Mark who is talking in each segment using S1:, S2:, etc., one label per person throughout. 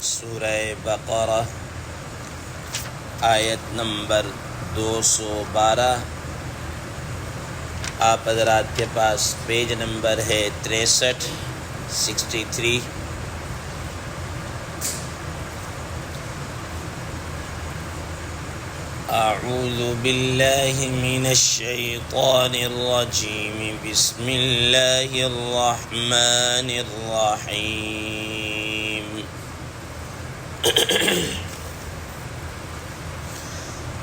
S1: سورہ بقرہ آیت نمبر 212۔ آپ حضرات کے پاس پیج نمبر ہے 63۔ اعوذ باللہ من الشیطان الرجیم، بسم اللہ الرحمن الرحیم۔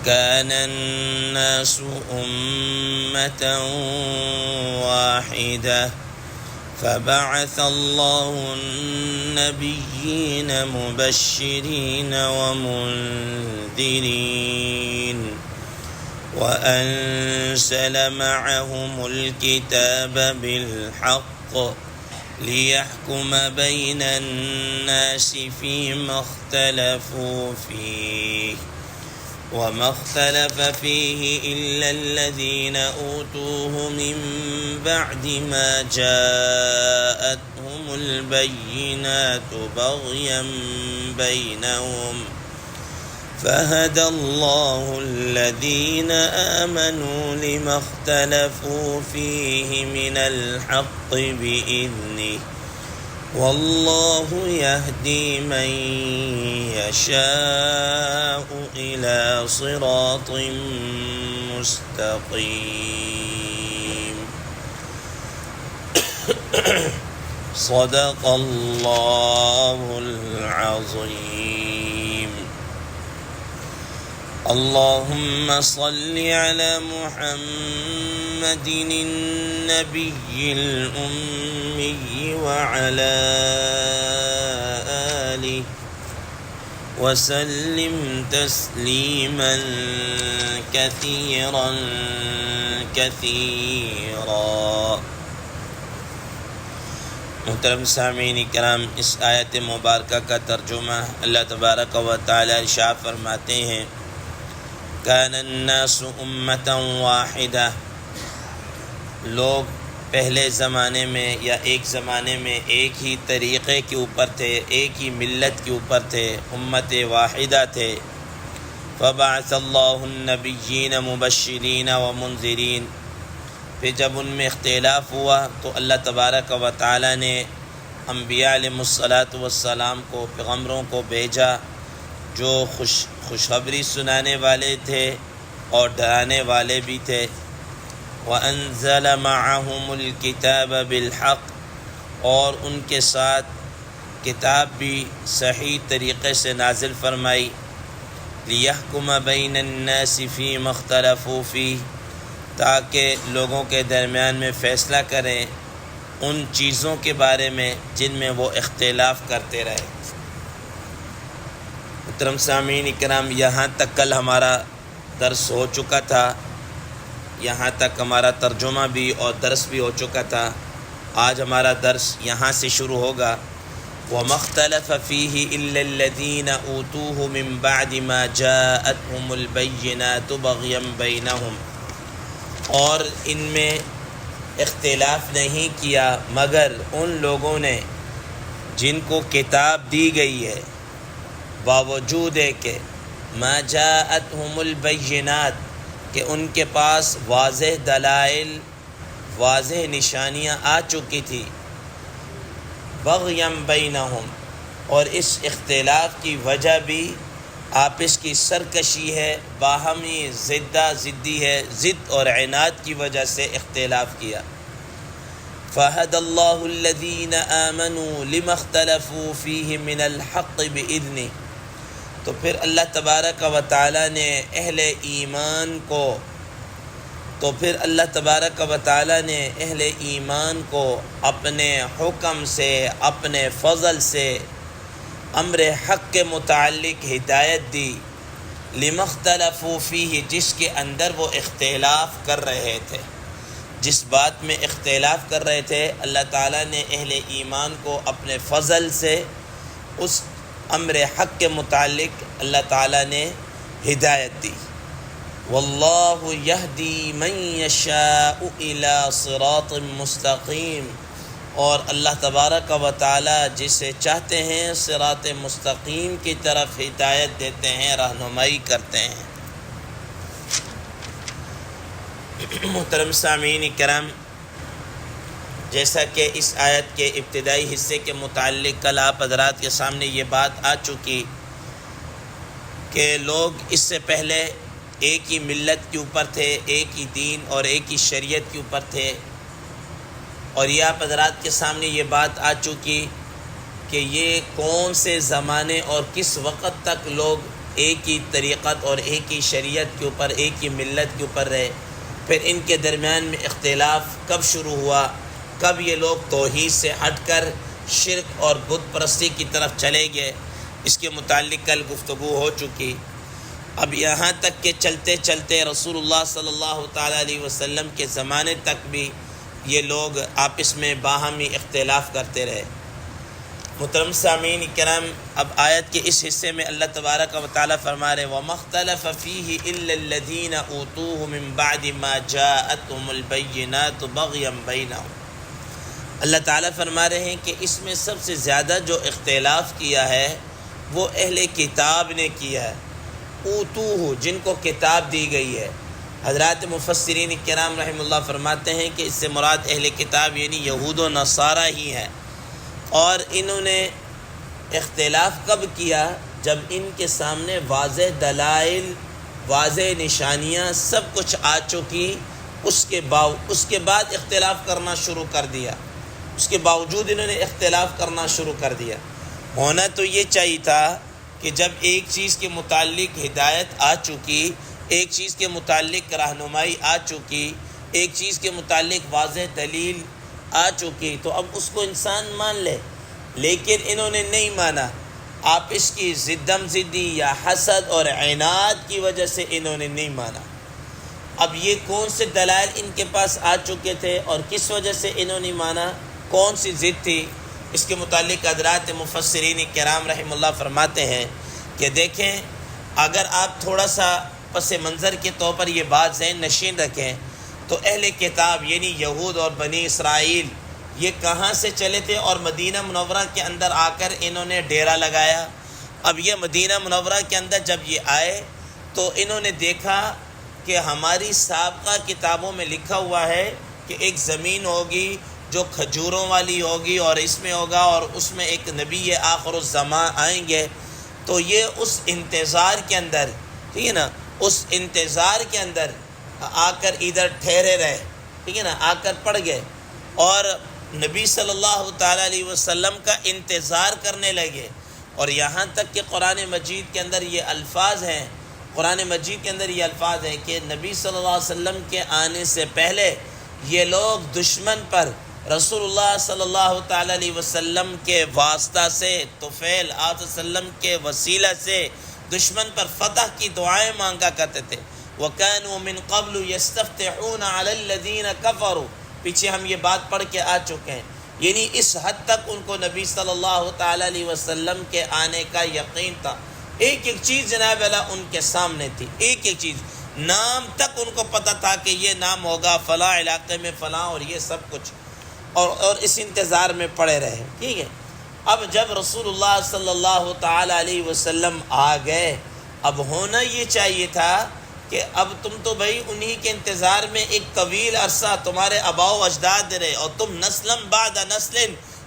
S1: كان الناس أمة واحدة فبعث الله النبيين مبشرين ومنذرين وأنزل معهم الكتاب بالحق ليحكم بين الناس فيما اختلفوا فيه وما اختلف فيه إلا الذين أوتوه من بعد ما جاءتهم البينات بغيا بينهم فهدى الله الذين آمنوا لما اختلفوا فيه من الحق بإذنه والله يهدي من يشاء إلى صراط مستقيم۔ صدق الله العظيم۔ اللهم صل على محمد النبي الأمي وعلى آله وسلم تسليما كثيرا كثيرا۔ محترم سامعین کرام، اس آیت مبارکہ کا ترجمہ اللہ تبارک و تعالی ارشاد فرماتے ہیں، کان الناس امۃ واحدہ، لوگ پہلے زمانے میں یا ایک زمانے میں ایک ہی طریقے کے اوپر تھے، ایک ہی ملت کے اوپر تھے، امت واحدہ تھے۔ فبعث اللہ النبیین مبشرین ومنذرین، پھر جب ان میں اختلاف ہوا تو اللہ تبارک و تعالی نے انبیاء علیہم الصلاۃ والسلام کو، پیغمبروں کو بھیجا جو خوشخبری سنانے والے تھے اور ڈرانے والے بھی تھے۔ وَأَنزَلَ مَعَهُمُ الْكِتَابَ بِالْحَقِّ، اور ان کے ساتھ کتاب بھی صحیح طریقے سے نازل فرمائی۔ لِيَحْكُمَ بَيْنَ النَّاسِ فِيمَا اخْتَلَفُوا فِيهِ، تاکہ لوگوں کے درمیان میں فیصلہ کریں ان چیزوں کے بارے میں جن میں وہ اختلاف کرتے رہے۔ محترم سامعین کرام، یہاں تک کل ہمارا درس ہو چکا تھا، یہاں تک ہمارا ترجمہ بھی اور درس بھی ہو چکا تھا۔ آج ہمارا درس یہاں سے شروع ہوگا۔ وَمَا اخْتَلَفَ فِيهِ إِلَّا الَّذِينَ أُوتُوهُ مِن بَعْدِ مَا جَاءَتْهُمُ الْبَيِّنَاتُ بَغْيًا بَيْنَهُمْ، اور ان میں اختلاف نہیں کیا مگر ان لوگوں نے جن کو کتاب دی گئی ہے، باوجود ہے کہ ما جاءتهم البینات، کہ ان کے پاس واضح دلائل، واضح نشانیاں آ چکی تھی، بغیم بینہم، اور اس اختلاف کی وجہ بھی آپس کی سرکشی ہے، باہمی ضدی ہے، ضد اور عناد کی وجہ سے اختلاف کیا۔ فَهَدَى اللَّهُ الَّذِينَ آمَنُوا لِمَا اخْتَلَفُوا فِيهِ مِنَ الْحَقِّ بِإِذْنِهِ، تو پھر اللہ تبارک و تعالی نے اہل ایمان کو اپنے حکم سے، اپنے فضل سے امر حق کے متعلق ہدایت دی۔ لِمَا اخْتَلَفُوا فِيهِ، جس کے اندر وہ اختلاف کر رہے تھے، جس بات میں اختلاف کر رہے تھے، اللہ تعالیٰ نے اہل ایمان کو اپنے فضل سے اس امر حق کے متعلق اللہ تعالیٰ نے ہدایت دی۔ واللہ یہدی من یشاء الی صراط مستقیم، اور اللہ تبارک و تعالی جسے چاہتے ہیں صراط مستقیم کی طرف ہدایت دیتے ہیں، رہنمائی کرتے ہیں۔ محترم سامعین کرام، جیسا کہ اس آیت کے ابتدائی حصے کے متعلق کل آپ حضرات کے سامنے یہ بات آ چکی کہ لوگ اس سے پہلے ایک ہی ملت کے اوپر تھے، ایک ہی دین اور ایک ہی شریعت کے اوپر تھے، اور یہ آپ حضرات کے سامنے یہ بات آ چکی کہ یہ کون سے زمانے اور کس وقت تک لوگ ایک ہی طریقت اور ایک ہی شریعت کے اوپر، ایک ہی ملت کے اوپر رہے، پھر ان کے درمیان میں اختلاف کب شروع ہوا، کب یہ لوگ توحید سے ہٹ کر شرک اور بت پرستی کی طرف چلے گئے، اس کے متعلق کل گفتگو ہو چکی۔ اب یہاں تک کہ چلتے چلتے رسول اللہ صلی اللہ تعالیٰ علیہ وسلم کے زمانے تک بھی یہ لوگ آپس میں باہمی اختلاف کرتے رہے۔ محترم سامعین کرام، اب آیت کے اس حصے میں اللہ تبارک و تعالیٰ فرما رہے وَمَا اخْتَلَفَ فِيهِ إِلَّا الَّذِينَ أُوتُوهُ مِن بَعْدِ مَا جَاءَتْهُمُ الْبَيِّنَاتُ بَغْيًا بَيْنَهُمْ۔ اللہ تعالیٰ فرما رہے ہیں کہ اس میں سب سے زیادہ جو اختلاف کیا ہے وہ اہل کتاب نے کیا ہے، اوتوہ، جن کو کتاب دی گئی ہے۔ حضرات مفسرین کرام رحم اللہ فرماتے ہیں کہ اس سے مراد اہل کتاب یعنی یہود و نصارہ ہی ہیں، اور انہوں نے اختلاف کب کیا؟ جب ان کے سامنے واضح دلائل، واضح نشانیاں سب کچھ آ چکی، اس کے بعد اختلاف کرنا شروع کر دیا، اس کے باوجود انہوں نے اختلاف کرنا شروع کر دیا۔ ہونا تو یہ چاہیے تھا کہ جب ایک چیز کے متعلق ہدایت آ چکی، ایک چیز کے متعلق رہنمائی آ چکی، ایک چیز کے متعلق واضح دلیل آ چکی، تو اب اس کو انسان مان لے، لیکن انہوں نے نہیں مانا۔ آپس کی ضدم زدی یا حسد اور عناد کی وجہ سے انہوں نے نہیں مانا۔ اب یہ کون سے دلائل ان کے پاس آ چکے تھے اور کس وجہ سے انہوں نے مانا، کون سی ضد تھی، اس کے متعلق حضرات مفسرین کرام رحم اللہ فرماتے ہیں کہ دیکھیں، اگر آپ تھوڑا سا پس منظر کے طور پر یہ بات ذہن نشین رکھیں تو اہل کتاب یعنی یہود اور بنی اسرائیل یہ کہاں سے چلے تھے اور مدینہ منورہ کے اندر آ کر انہوں نے ڈیرا لگایا۔ اب یہ مدینہ منورہ کے اندر جب یہ آئے تو انہوں نے دیکھا کہ ہماری سابقہ کتابوں میں لکھا ہوا ہے کہ ایک زمین ہوگی جو کھجوروں والی ہوگی اور اس میں ہوگا اور اس میں ایک نبی آخر الزمان آئیں گے، تو یہ اس انتظار کے اندر، ٹھیک ہے نا، اس انتظار کے اندر آ کر ادھر ٹھہرے رہے، ٹھیک ہے نا، آ کر پڑ گئے اور نبی صلی اللہ تعالیٰ علیہ وسلم کا انتظار کرنے لگے۔ اور یہاں تک کہ قرآن مجید کے اندر یہ الفاظ ہیں، قرآن مجید کے اندر یہ الفاظ ہیں کہ نبی صلی اللہ علیہ وسلم کے آنے سے پہلے یہ لوگ دشمن پر رسول اللہ صلی اللہ تعالیٰ علیہ وسلم کے واسطہ سے، طفیل علیہ وسلم کے وسیلہ سے دشمن پر فتح کی دعائیں مانگا کرتے تھے۔ وَكَانُوا مِن قَبْلُ يَسْتَفْتِحُونَ عَلَى الَّذِينَ كَفَرُوا، پیچھے ہم یہ بات پڑھ کے آ چکے ہیں، یعنی اس حد تک ان کو نبی صلی اللہ تعالیٰ علیہ وسلم کے آنے کا یقین تھا۔ ایک ایک چیز جناب اللہ ان کے سامنے تھی، ایک ایک چیز، نام تک ان کو پتہ تھا کہ یہ نام ہوگا فلاں علاقے میں فلاں، اور یہ سب کچھ، اور اس انتظار میں پڑے رہے، ٹھیک ہے۔ اب جب رسول اللہ صلی اللہ تعالیٰ علیہ وسلم آ گئے، اب ہونا یہ چاہیے تھا کہ اب تم تو بھائی انہی کے انتظار میں ایک طویل عرصہ تمہارے آباء و اجداد رہے، اور تم نسل بعد نسل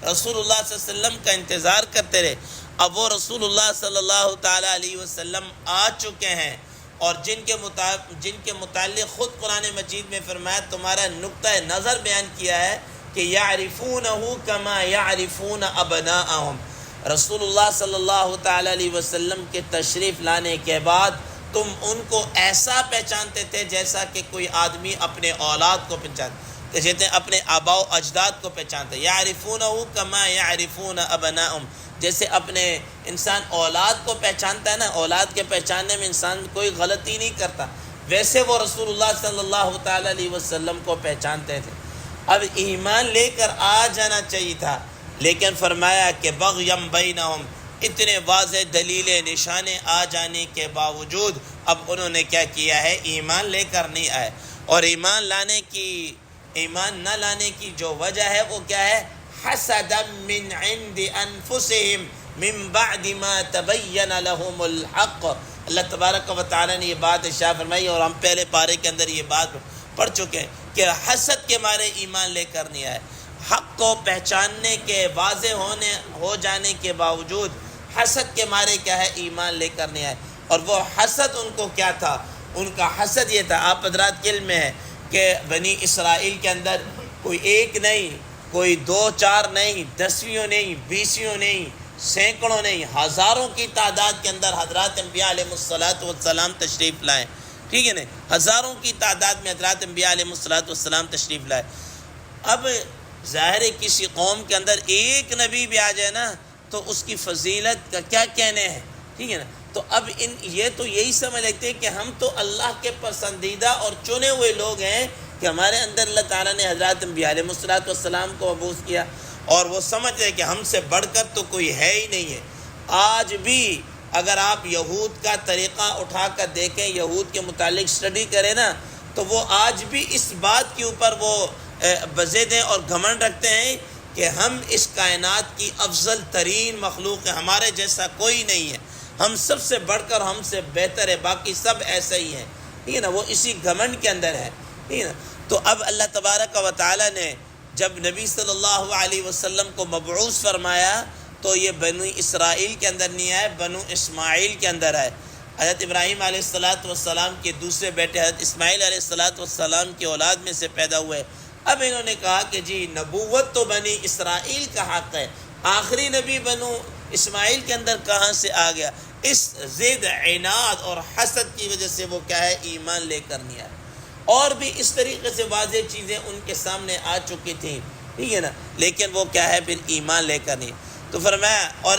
S1: رسول اللہ صلی اللہ علیہ وسلم کا انتظار کرتے رہے۔ اب وہ رسول اللہ صلی اللہ تعالیٰ علیہ وسلم آ چکے ہیں، اور جن کے متعلق خود قرآن مجید میں فرمایا، تمہارا نقطہ نظر بیان کیا ہے کہ یعرفونہ کما یعرفون ابناءہم، رسول اللہ صلی اللہ تعالیٰ علیہ وسلم کے تشریف لانے کے بعد تم ان کو ایسا پہچانتے تھے جیسا کہ کوئی آدمی اپنے اولاد کو پہچانتے، کہتے ہیں اپنے آباء و اجداد کو پہچانتے، یعرفونہ کما یعرفون ابناءہم، جیسے اپنے انسان اولاد کو پہچانتا ہے نا، اولاد کے پہچاننے میں انسان کوئی غلطی نہیں کرتا، ویسے وہ رسول اللہ صلی اللہ تعالیٰ علیہ وسلم کو پہچانتے تھے۔ اب ایمان لے کر آ جانا چاہیے تھا، لیکن فرمایا کہ بغیم بینہم، اتنے واضح دلیلیں نشانے آ جانے کے باوجود اب انہوں نے کیا کیا ہے، ایمان لے کر نہیں آئے۔ اور ایمان نہ لانے کی جو وجہ ہے وہ کیا ہے، حسدا من عند انفسهم من بعد ما تبین لهم الحق۔ اللہ تبارک و تعالیٰ نے یہ بات ارشاد فرمائی، اور ہم پہلے پارے کے اندر یہ بات پڑھ چکے ہیں کہ حسد کے مارے ایمان لے کر نہیں آئے۔ حق کو پہچاننے کے واضح ہو جانے کے باوجود حسد کے مارے کیا ہے ایمان لے کر نہیں آئے۔ اور وہ حسد ان کو کیا تھا؟ ان کا حسد یہ تھا، آپ حضرات کے علم میں ہے کہ بنی اسرائیل کے اندر کوئی ایک نہیں، کوئی دو چار نہیں، دسویں نہیں، بیسیوں نہیں، سینکڑوں نہیں، ہزاروں کی تعداد کے اندر حضرات انبیاء علیہ السلام تشریف لائے، ٹھیک ہے نا، ہزاروں کی تعداد میں حضرات انبیاء علیہ السلام تشریف لائے۔ اب ظاہر ہے کسی قوم کے اندر ایک نبی بھی آ جائے نا تو اس کی فضیلت کا کیا کہنے ہیں، ٹھیک ہے نا۔ تو اب یہ تو یہی سمجھ لیتے ہیں کہ ہم تو اللہ کے پسندیدہ اور چنے ہوئے لوگ ہیں کہ ہمارے اندر اللہ تعالیٰ نے حضرات انبیاء علیہ السلام کو مبعوث کیا، اور وہ سمجھتے ہیں کہ ہم سے بڑھ کر تو کوئی ہے ہی نہیں ہے۔ آج بھی اگر آپ یہود کا طریقہ اٹھا کر دیکھیں، یہود کے متعلق اسٹڈی کریں نا، تو وہ آج بھی اس بات کے اوپر وہ بزید ہیں اور گھمنڈ رکھتے ہیں کہ ہم اس کائنات کی افضل ترین مخلوق ہیں، ہمارے جیسا کوئی نہیں ہے، ہم سب سے بڑھ کر ہم سے بہتر ہے، باقی سب ایسے ہی ہیں، ٹھیک ہے نا، وہ اسی گھمنڈ کے اندر ہے، ٹھیک ہے نا۔ تو اب اللہ تبارک و تعالیٰ نے جب نبی صلی اللہ علیہ وسلم کو مبعوث فرمایا تو یہ بنو اسرائیل کے اندر نہیں آئے، بنو اسماعیل کے اندر آئے۔ حضرت ابراہیم علیہ السلام کے دوسرے بیٹے حضرت اسماعیل علیہ السلام کی اولاد میں سے پیدا ہوئے۔ اب انہوں نے کہا کہ جی نبوت تو بنی اسرائیل کا حق ہے، آخری نبی بنو اسماعیل کے اندر کہاں سے آ گیا؟ اس ضد، عناد اور حسد کی وجہ سے وہ کیا ہے ایمان لے کر نہیں آئے۔ اور بھی اس طریقے سے واضح چیزیں ان کے سامنے آ چکی تھیں، ٹھیک ہے نا، لیکن وہ کیا ہے پھر ایمان لے کر نہیں۔ تو فرمایا اور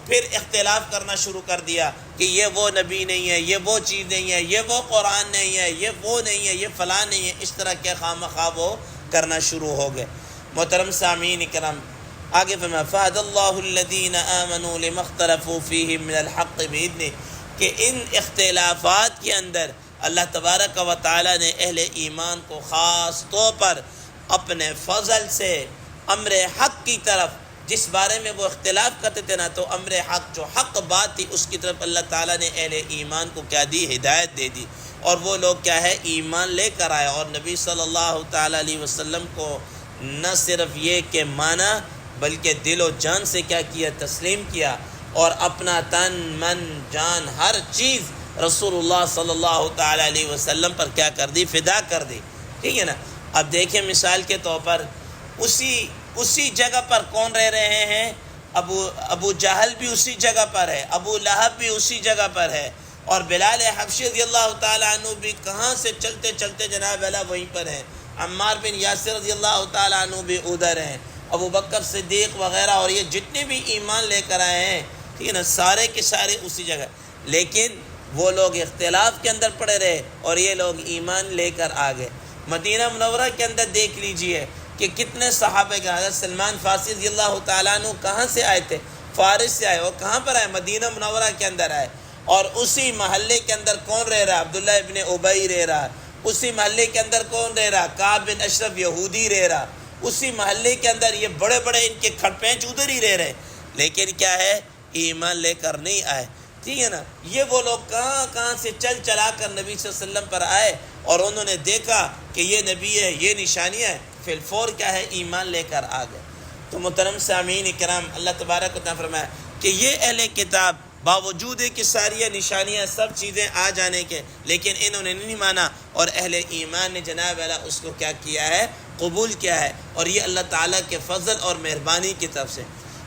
S1: پھر اختلاف کرنا شروع کر دیا کہ یہ وہ نبی نہیں ہے، یہ وہ چیز نہیں ہے، یہ وہ قرآن نہیں ہے، یہ وہ نہیں ہے، یہ فلاں نہیں ہے، اس طرح کے خواہ مخواہ وہ کرنا شروع ہو گئے۔ محترم سامعین اکرام، آگے فرمایا فَهَدَى اللَّهُ الَّذِينَ آمَنُوا لِمَا اخْتَلَفُوا فِيهِ مِنَ الْحَقِّ بِإِذْنِهِ کہ ان اختلافات کے اندر اللہ تبارک و تعالیٰ نے اہل ایمان کو خاص طور پر اپنے فضل سے امر حق کی طرف، جس بارے میں وہ اختلاف کرتے تھے نا، تو امر حق جو حق بات تھی اس کی طرف اللہ تعالیٰ نے اہل ایمان کو کیا دی؟ ہدایت دے دی، اور وہ لوگ کیا ہے ایمان لے کر آئے، اور نبی صلی اللہ تعالیٰ علیہ وسلم کو نہ صرف یہ کہ مانا بلکہ دل و جان سے کیا کیا؟ تسلیم کیا، اور اپنا تن من جان ہر چیز رسول اللہ صلی اللہ تعالیٰ علیہ وسلم پر کیا کر دی؟ فدا کر دی، ٹھیک ہے نا۔ اب دیکھیں مثال کے طور پر اسی جگہ پر کون رہ رہے ہیں؟ ابو جہل بھی اسی جگہ پر ہے، ابو لہب بھی اسی جگہ پر ہے، اور بلال حبشی رضی اللہ تعالیٰ عنہ بھی کہاں سے چلتے چلتے جناب اللہ وہیں پر ہیں، عمار بن یاسر رضی اللہ تعالیٰ عنہ بھی ادھر ہیں، ابو بکر صدیق وغیرہ، اور یہ جتنے بھی ایمان لے کر آئے ہیں، ٹھیک ہے نا، سارے کے سارے اسی جگہ، لیکن وہ لوگ اختلاف کے اندر پڑے رہے اور یہ لوگ ایمان لے کر آ گئے۔ مدینہ منورہ کے اندر دیکھ لیجئے کہ کتنے صحابہ کے، حضرت سلمان فارسی رضی اللہ تعالیٰ عنہ کہاں سے آئے تھے؟ فارس سے آئے، اور کہاں پر آئے؟ مدینہ منورہ کے اندر آئے، اور اسی محلے کے اندر کون رہ رہا؟ عبداللہ ابن ابی رہ رہا، اسی محلے کے اندر کون رہ رہا؟ کعب بن اشرف یہودی رہ رہا، اسی محلے کے اندر یہ بڑے بڑے ان کے کھڑ پینچ ادھر ہی رہ رہے، لیکن کیا ہے؟ ایمان لے کر نہیں آئے، ٹھیک ہے نا۔ یہ وہ لوگ کہاں سے چل چلا کر نبی صلی اللہ علیہ وسلم پر آئے، اور انہوں نے دیکھا کہ یہ نبی ہے، یہ نشانیاں ہیں، فی الفور کیا ہے؟ ایمان لے کر آ گئے۔ تو محترم سامعین کرام، اللہ تبارک و تعالیٰ فرمایا کہ یہ اہل کتاب باوجود ہے کہ ساری نشانیاں سب چیزیں آ جانے کے، لیکن انہوں نے نہیں مانا، اور اہل ایمان نے جناب اللہ اس کو کیا کیا ہے؟ قبول کیا ہے، اور یہ اللہ تعالیٰ کے فضل اور مہربانی کی طرف سے۔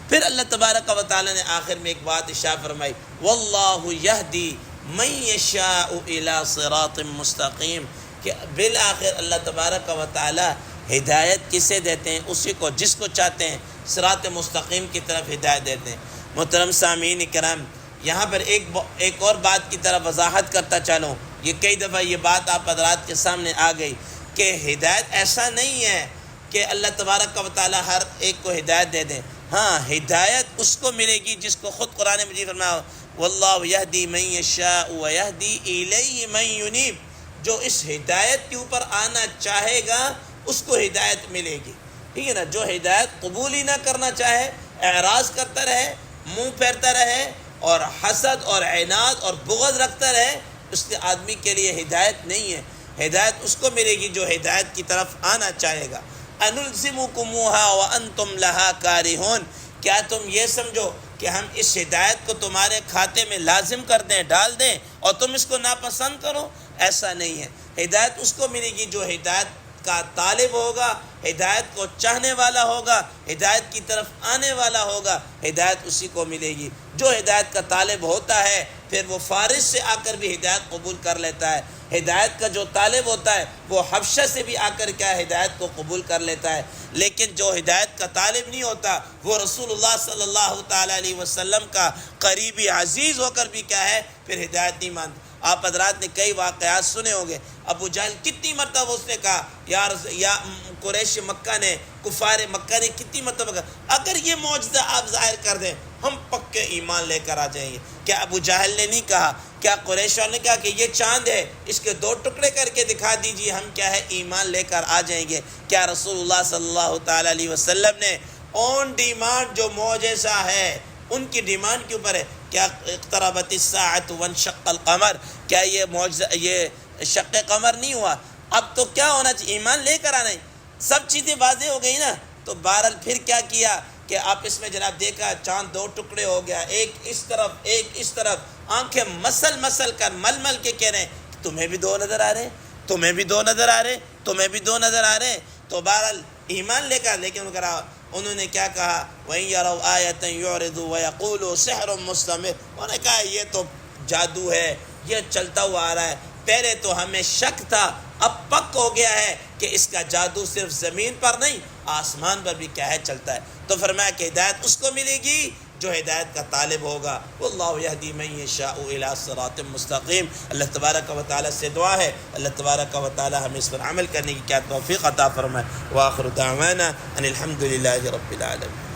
S1: پھر اللہ تبارک و تعالیٰ نے آخر میں ایک بات ارشاد فرمائی، واللہ یہدی من یشاء الی صراط مستقیم، کہ بالآخر اللہ تبارک و تعالیٰ ہدایت کسے دیتے ہیں؟ اسی کو جس کو چاہتے ہیں صراط مستقیم کی طرف ہدایت دیتے ہیں۔ محترم سامعین کرام، یہاں پر ایک اور بات کی طرف وضاحت کرتا چلوں، یہ کئی دفعہ یہ بات آپ حضرات کے سامنے آ گئی کہ ہدایت ایسا نہیں ہے کہ اللہ تبارک و تعالیٰ ہر ایک کو ہدایت دے دیں، ہاں ہدایت اس کو ملے گی جس کو خود قرآن مجید فرمایا واللہ یہدی من یشاء ویہدی الیہ من ینیب، جو اس ہدایت کے اوپر آنا چاہے گا اس کو ہدایت ملے گی، ٹھیک ہے نا. جو ہدایت قبول ہی نہ کرنا چاہے، اعراض کرتا رہے، منہ پھیرتا رہے اور حسد اور عناد اور بغض رکھتا رہے، اس کے آدمی کے لیے ہدایت نہیں ہے. ہدایت اس کو ملے گی جو ہدایت کی طرف آنا چاہے گا. انلزمکموها وانتم لها کارہون، کیا تم یہ سمجھو کہ ہم اس ہدایت کو تمہارے کھاتے میں لازم کر دیں، ڈال دیں اور تم اس کو ناپسند کرو؟ ایسا نہیں ہے. ہدایت اس کو ملے گی جو ہدایت کا طالب ہوگا، ہدایت کو چاہنے والا ہوگا، ہدایت کی طرف آنے والا ہوگا، ہدایت اسی کو ملے گی. جو ہدایت کا طالب ہوتا ہے پھر وہ فارس سے آ کر بھی ہدایت قبول کر لیتا ہے. ہدایت کا جو طالب ہوتا ہے وہ حبشہ سے بھی آ کر کیا ہدایت کو قبول کر لیتا ہے. لیکن جو ہدایت کا طالب نہیں ہوتا وہ رسول اللہ صلی اللہ تعالیٰ علیہ وسلم کا قریبی عزیز ہو کر بھی کیا ہے پھر ہدایت نہیں مانتا. آپ حضرات نے کئی واقعات سنے ہوں گے. ابو جہل کتنی مرتبہ اس نے کہا یا قریش مکہ نے، کفار مکہ نے کتنی مرتبہ کہا اگر یہ معجزہ آپ ظاہر کر دیں ہم پکے ایمان لے کر آ جائیں گے. کیا ابو جہل نے نہیں کہا؟ کیا قریش نے کہا کہ یہ چاند ہے اس کے 2 ٹکڑے کر کے دکھا دیجیے ہم کیا ہے ایمان لے کر آ جائیں گے؟ کیا رسول اللہ صلی اللہ تعالیٰ علیہ وسلم نے اون ڈیمانڈ جو معجزہ ہے ان کی ڈیمانڈ کے اوپر ہے؟ کیا اقتربت الساعۃ وانشق القمر، کیا یہ معجزہ یہ شق قمر نہیں ہوا؟ اب تو کیا ہونا چاہیے؟ ایمان لے کر آنا. سب چیزیں واضح ہو گئی نا. تو بہرحال پھر کیا کیا کہ آپ اس میں جناب دیکھا چاند 2 ٹکڑے ہو گیا، ایک اس طرف ایک اس طرف، آنکھیں مسل کر مل کے کہہ رہے ہیں تمہیں بھی 2 نظر آ رہے، تمہیں بھی 2 نظر آ رہے، تمہیں بھی 2 نظر آ رہے. تو بہرحال ایمان لے کر، لیکن انہوں نے کیا کہا؟ وَإِن يَرَوْا آيَةً يُعْرِضُوا وَيَقُولُوا سِحْرٌ مُسْتَمِرٌ. انہوں نے کہا یہ تو جادو ہے، یہ چلتا ہوا آ رہا ہے. پہلے تو ہمیں شک تھا، اب پک ہو گیا ہے کہ اس کا جادو صرف زمین پر نہیں آسمان پر بھی کیا ہے چلتا ہے. تو فرمایا کہ ہدایت اس کو ملے گی جو ہدایت کا طالب ہوگا. واللہ یہدی من یشاء الی صراط مستقیم. اللہ تبارک و تعالی سے دعا ہے اللہ تبارک و تعالی ہمیں اس پر عمل کرنے کی کیا توفیق عطا فرمائے. وآخر دعوانا ان الحمد للہ رب العالمین.